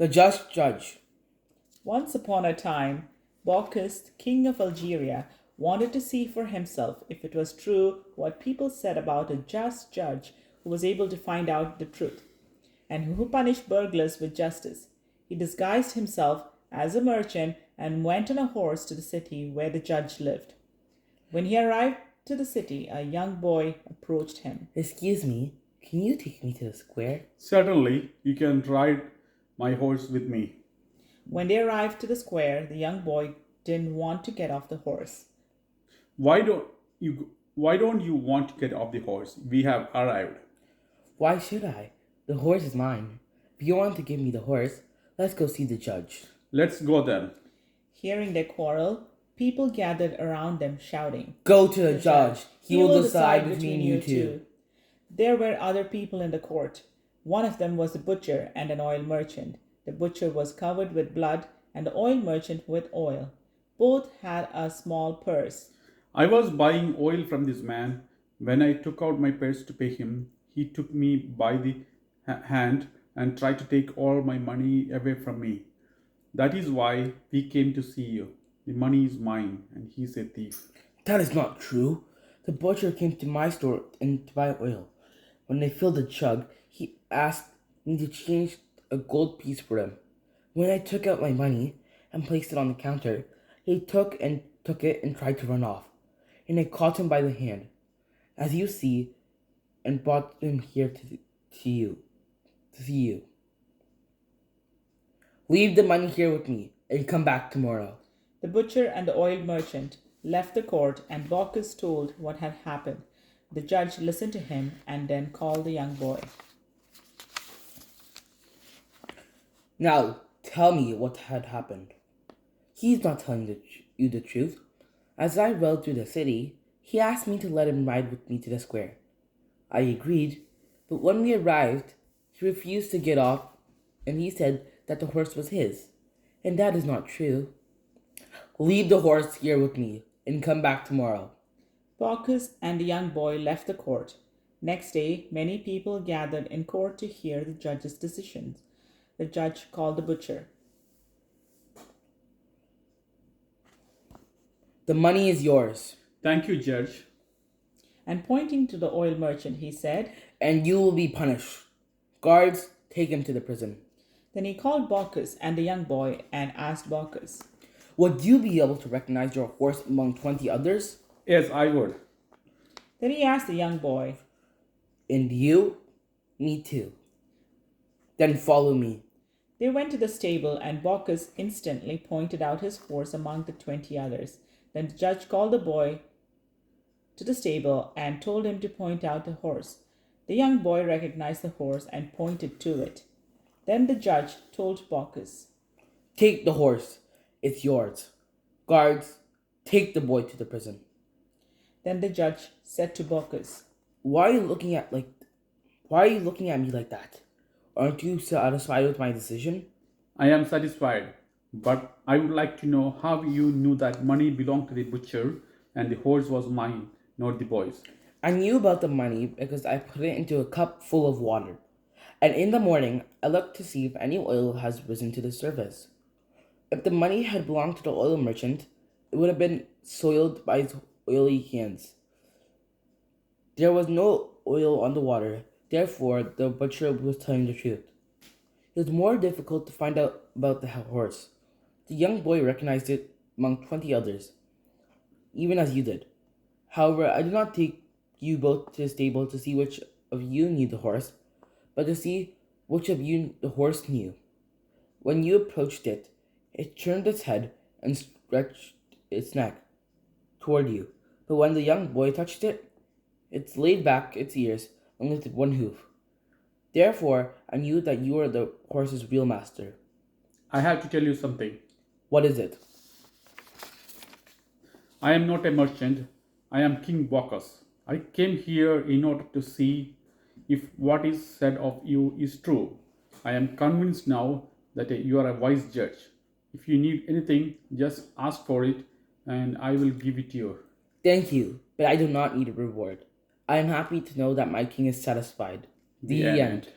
The just judge. Once upon a time, Baucis, king of Algeria, wanted to see for himself if it was true what people said about a just judge who was able to find out the truth and who punished burglars with justice. He disguised himself as a merchant and went on a horse to the city where the judge lived. When he arrived to the city, a young boy approached him. Excuse me, can you take me to the square? Certainly, you can ride my horse with me. When they arrived to the square, the young boy didn't want to get off the horse. Why don't you want to get off the horse? We have arrived. Why should I? The horse is mine. If you want to give me the horse, let's go see the judge. Let's go then. Hearing their quarrel, people gathered around them shouting, Go to the judge. He will decide between between you two. There were other people in the court. One of them was the butcher and an oil merchant. The butcher was covered with blood and the oil merchant with oil. Both had a small purse. I was buying oil from this man. When I took out my purse to pay him, he took me by the hand and tried to take all my money away from me. That is why we came to see you. The money is mine, and he's a thief. That is not true. The butcher came to my store and to buy oil. When I filled the jug, he asked me to change a gold piece for him. When I took out my money and placed it on the counter, he took it and tried to run off. And I caught him by the hand, as you see, and brought him here to see you. Leave the money here with me and come back tomorrow. The butcher and the oil merchant left the court, and Baucis told what had happened. The judge listened to him and then called the young boy. Now, tell me what had happened. He's not telling you the truth. As I rode through the city, he asked me to let him ride with me to the square. I agreed, but when we arrived, he refused to get off, and he said that the horse was his, and that is not true. Leave the horse here with me, and come back tomorrow. Baucis and the young boy left the court. Next day, many people gathered in court to hear the judge's decisions. The judge called the butcher. The money is yours, Thank you, Judge. And pointing to the oil merchant, he said, and you will be punished. Guards, take him to the prison. Then he called Baucis and the young boy and asked Baucis, Would you be able to recognize your horse among 20 others? Yes, I would. Then he asked the young boy, And you? Me too. Then follow me. They went to the stable, and Baucis instantly pointed out his horse among the 20 others. Then the judge called the boy to the stable and told him to point out the horse. The young boy recognized the horse and pointed to it. Then the judge told Baucis, Take the horse. It's yours. Guards, take the boy to the prison. Then the judge said to Baucis, Why are you looking at me like that? Aren't you satisfied with my decision? I am satisfied, but I would like to know how you knew that money belonged to the butcher and the horse was mine, not the boy's. I knew about the money because I put it into a cup full of water. And in the morning, I looked to see if any oil has risen to the surface. If the money had belonged to the oil merchant, it would have been soiled by his oily hands. There was no oil on the water, therefore the butcher was telling the truth. It was more difficult to find out about the horse. The young boy recognized it among 20 others, even as you did. However, I did not take you both to the stable to see which of you knew the horse, but to see which of you the horse knew. When you approached it, it turned its head and stretched its neck toward you. But when the young boy touched it, it laid back its ears and lifted one hoof. Therefore, I knew that you were the horse's real master. I have to tell you something. What is it? I am not a merchant. I am King Baucis. I came here in order to see if what is said of you is true. I am convinced now that you are a wise judge. If you need anything, just ask for it and I will give it to you. Thank you, but I do not need a reward. I am happy to know that my king is satisfied. The end.